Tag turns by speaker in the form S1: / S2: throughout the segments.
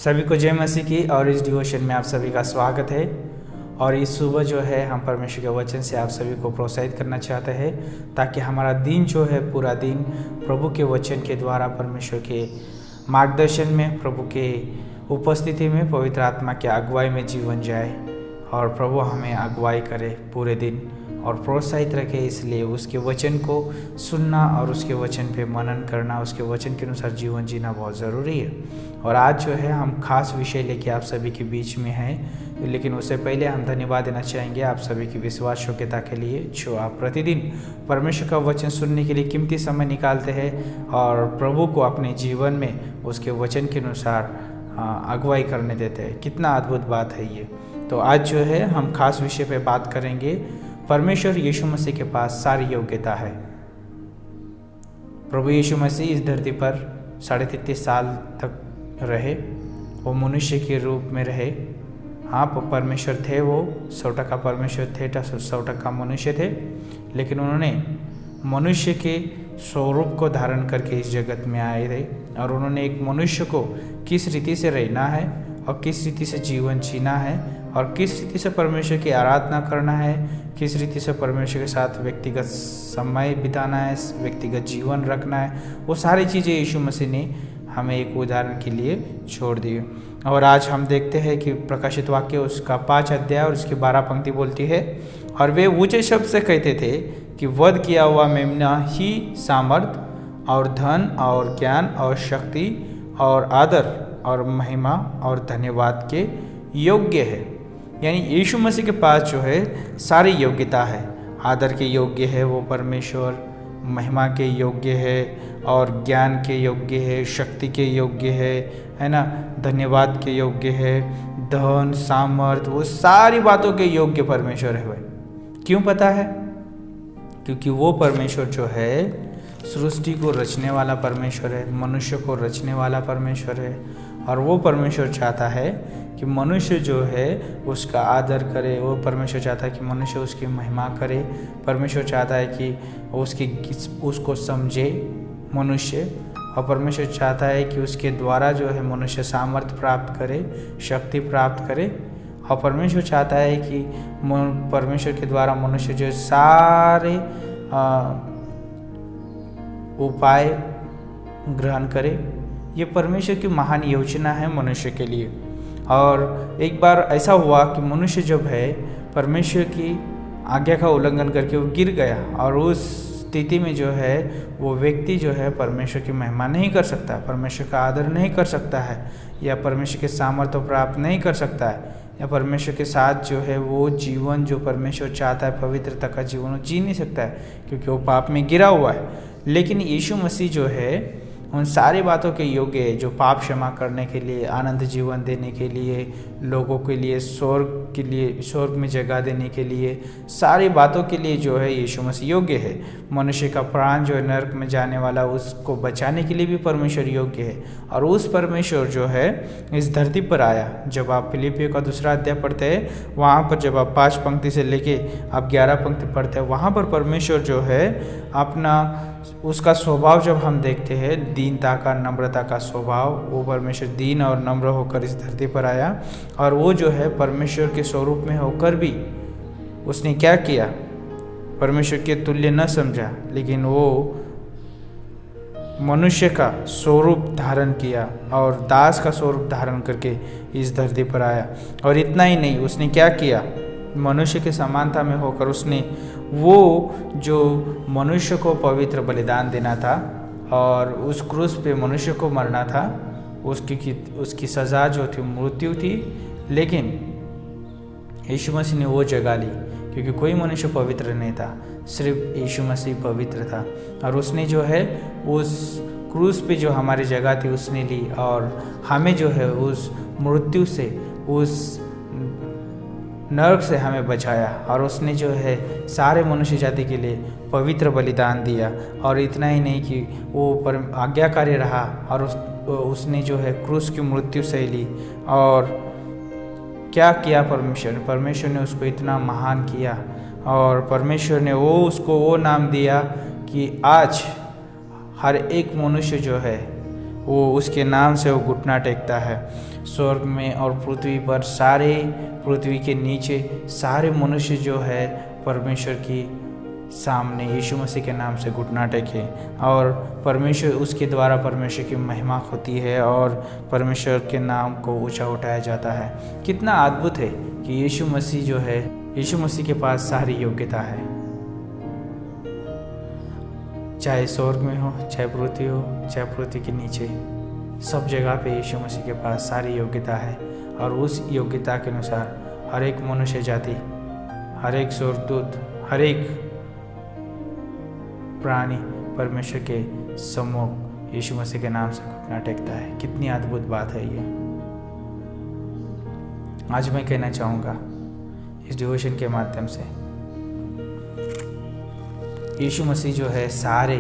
S1: सभी को जय मसीह की। और इस डिवोशन में आप सभी का स्वागत है। और इस सुबह जो है हम परमेश्वर के वचन से आप सभी को प्रोत्साहित करना चाहते हैं, ताकि हमारा दिन जो है पूरा दिन प्रभु के वचन के द्वारा, परमेश्वर के मार्गदर्शन में, प्रभु के उपस्थिति में, पवित्र आत्मा के अगुवाई में जीवन जाए। और प्रभु हमें अगुवाई करे पूरे दिन और प्रोत्साहित रखे। इसलिए उसके वचन को सुनना और उसके वचन पे मनन करना, उसके वचन के अनुसार जीवन जीना बहुत ज़रूरी है। और आज जो है हम खास विषय लेके आप सभी के बीच में हैं, लेकिन उससे पहले हम धन्यवाद देना चाहेंगे आप सभी की विश्वास योग्यता के लिए, जो आप प्रतिदिन परमेश्वर का वचन सुनने के लिए कीमती समय निकालते हैं और प्रभु को अपने जीवन में उसके वचन के अनुसार अगुवाई करने देते हैं। कितना अद्भुत बात है ये। तो आज जो है हम खास विषय पे बात करेंगे। परमेश्वर यीशु मसीह के पास सारी योग्यता है। प्रभु यीशु मसीह इस धरती पर 33.5 साल तक रहे। वो मनुष्य के रूप में रहे। हाँ, परमेश्वर थे, वो 100% परमेश्वर थे, 100% मनुष्य थे। लेकिन उन्होंने मनुष्य के स्वरूप को धारण करके इस जगत में आए थे और उन्होंने एक मनुष्य को किस रीति से रहना है और किस रीति से जीवन जीना है और किस रीति से परमेश्वर की आराधना करना है, किस रीति से परमेश्वर के साथ व्यक्तिगत समय बिताना है, व्यक्तिगत जीवन रखना है, वो सारी चीज़ें यीशु मसीह ने हमें एक उदाहरण के लिए छोड़ दी। और आज हम देखते हैं कि प्रकाशित वाक्य उसका 5 अध्याय और उसकी 12 पंक्ति बोलती है, और वे ऊंचे शब्द से कहते थे कि वध किया हुआ मेमना ही सामर्थ और धन और ज्ञान और शक्ति और आदर और महिमा और धन्यवाद के योग्य है। यानी यीशु मसीह के पास जो है सारी योग्यता है। आदर के योग्य है वो परमेश्वर, महिमा के योग्य है और ज्ञान के योग्य है, शक्ति के योग्य है ना, धन्यवाद के योग्य है, धन सामर्थ, वो सारी बातों के योग्य परमेश्वर है। क्यों पता है? क्योंकि वो परमेश्वर जो है सृष्टि को रचने वाला परमेश्वर है, मनुष्य को रचने वाला परमेश्वर है। और वो परमेश्वर चाहता है कि मनुष्य जो है उसका आदर करे। वो परमेश्वर चाहता है कि मनुष्य उसकी महिमा करे। परमेश्वर चाहता है कि उसको समझे मनुष्य। और परमेश्वर चाहता है कि उसके द्वारा जो है मनुष्य सामर्थ्य प्राप्त करे, शक्ति प्राप्त करे। और परमेश्वर चाहता है कि परमेश्वर के द्वारा मनुष्य जो सारे उपाय ग्रहण करे। ये परमेश्वर की महान योजना है मनुष्य के लिए। और एक बार ऐसा हुआ कि मनुष्य जब है परमेश्वर की आज्ञा का उल्लंघन करके वो गिर गया, और उस स्थिति में जो है वो व्यक्ति जो है परमेश्वर की महिमा नहीं कर सकता, परमेश्वर का आदर नहीं कर सकता है, या परमेश्वर के सामर्थ्य प्राप्त नहीं कर सकता है, या परमेश्वर के साथ जो है वो जीवन जो परमेश्वर चाहता है, पवित्रता का जीवन, वो जी नहीं सकता है, क्योंकि वो पाप में गिरा हुआ है। लेकिन यीशु मसीह जो है उन सारी बातों के योग्य है, जो पाप क्षमा करने के लिए, आनंद जीवन देने के लिए, लोगों के लिए स्वर्ग में जगह देने के लिए, सारी बातों के लिए जो है यीशु मसीह योग्य है। मनुष्य का प्राण जो है नरक में जाने वाला, उसको बचाने के लिए भी परमेश्वर योग्य है। और उस परमेश्वर जो है इस धरती पर आया। जब आप फिलिपियों का 2 अध्याय पढ़ते हैं, वहाँ पर जब आप 5 पंक्ति से लेके आप 11 पंक्ति पढ़ते हैं, वहाँ पर परमेश्वर जो है अपना उसका स्वभाव जब हम देखते हैं, दीनता का, नम्रता का स्वभाव, वो परमेश्वर दीन और नम्र होकर इस धरती पर आया। और वो जो है परमेश्वर के स्वरूप में होकर भी उसने क्या किया? परमेश्वर के तुल्य न समझा, लेकिन वो मनुष्य का स्वरूप धारण किया और दास का स्वरूप धारण करके इस धरती पर आया। और इतना ही नहीं, उसने क्या किया? मनुष्य के समानता में होकर उसने वो जो मनुष्य को पवित्र बलिदान देना था और उस क्रूस पे मनुष्य को मरना था, उसकी सज़ा जो थी मृत्यु थी। लेकिन यीशु मसीह ने वो जगह ली, क्योंकि कोई मनुष्य पवित्र नहीं था, सिर्फ यीशु मसीह पवित्र था। और उसने जो है उस क्रूस पे जो हमारी जगह थी उसने ली, और हमें जो है उस मृत्यु से, उस नरक से हमें बचाया। और उसने जो है सारे मनुष्य जाति के लिए पवित्र बलिदान दिया। और इतना ही नहीं कि वो आज्ञाकारी रहा और उसने जो है क्रूस की मृत्यु सह ली। और क्या किया परमेश्वर ने उसको इतना महान किया, और परमेश्वर ने उसको वो नाम दिया कि आज हर एक मनुष्य जो है वो उसके नाम से वो घुटना टेकता है। स्वर्ग में और पृथ्वी पर सारे, पृथ्वी के नीचे सारे मनुष्य जो है परमेश्वर की सामने यीशु मसीह के नाम से घुटना टेके, और परमेश्वर उसके द्वारा परमेश्वर की महिमा होती है और परमेश्वर के नाम को ऊंचा उठाया जाता है। कितना अद्भुत है कि यीशु मसीह जो है, यीशु मसीह के पास सारी योग्यता है, चाहे स्वर्ग में हो, चाहे पृथ्वी हो, चाहे पृथ्वी के नीचे, सब जगह पे यीशु मसीह के पास सारी योग्यता है। और उस योग्यता के अनुसार हर एक मनुष्य जाति, हर एक स्वर्गदूत, हर एक प्राणी परमेश्वर के सम्मुख यीशु मसीह के नाम से घुटना टेकता है। कितनी अद्भुत बात है ये। आज मैं कहना चाहूँगा इस डिवोशन के माध्यम से, यीशु मसीह जो है सारे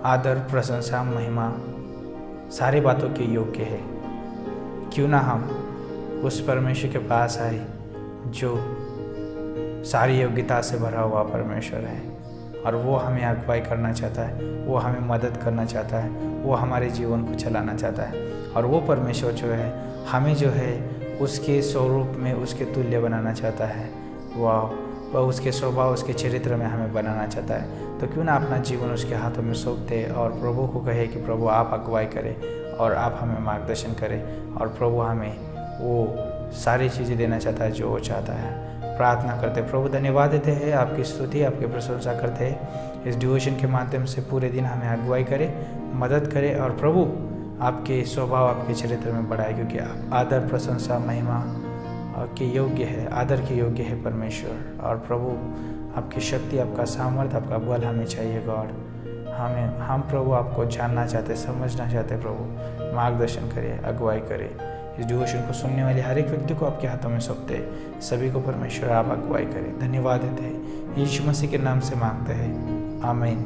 S1: आदर, प्रशंसा, महिमा, सारे बातों के योग्य है। क्यों ना हम उस परमेश्वर के पास आए जो सारी योग्यता से भरा हुआ परमेश्वर है, और वो हमें अगुवाई करना चाहता है, वो हमें मदद करना चाहता है, वो हमारे जीवन को चलाना चाहता है। और वो परमेश्वर जो है हमें जो है उसके स्वरूप में, उसके तुल्य बनाना चाहता है। वह उसके स्वभाव, उसके चरित्र में हमें बनाना चाहता है। तो क्यों ना अपना जीवन उसके हाथों में सौंप दे और प्रभु को कहे कि प्रभु आप अगुवाई करें और आप हमें मार्गदर्शन करें, और प्रभु हमें वो सारी चीज़ें देना चाहता है जो वो चाहता है। प्रार्थना करते प्रभु धन्यवाद देते हैं, आपकी स्तुति, आपकी प्रशंसा करते हैं। इस डिवोशन के माध्यम से पूरे दिन हमें अगुवाई करे, मदद करे, और प्रभु आपके स्वभाव, आपके चरित्र में बढ़ाए, क्योंकि आप आदर, प्रशंसा, महिमा के योग्य है, आदर के योग्य है परमेश्वर। और प्रभु आपकी शक्ति, आपका सामर्थ्य, आपका बल हमें चाहिए गॉड। हम प्रभु आपको जानना चाहते, समझना चाहते। प्रभु मार्गदर्शन करिए, अगुवाई करिए। इस डिवोशन को सुनने वाले हर एक व्यक्ति को आपके हाथों में सौंपते, सभी को परमेश्वर आप अगुवाई करें। धन्यवाद देते हैं, यीशु मसीह के नाम से मांगते हैं, आमीन।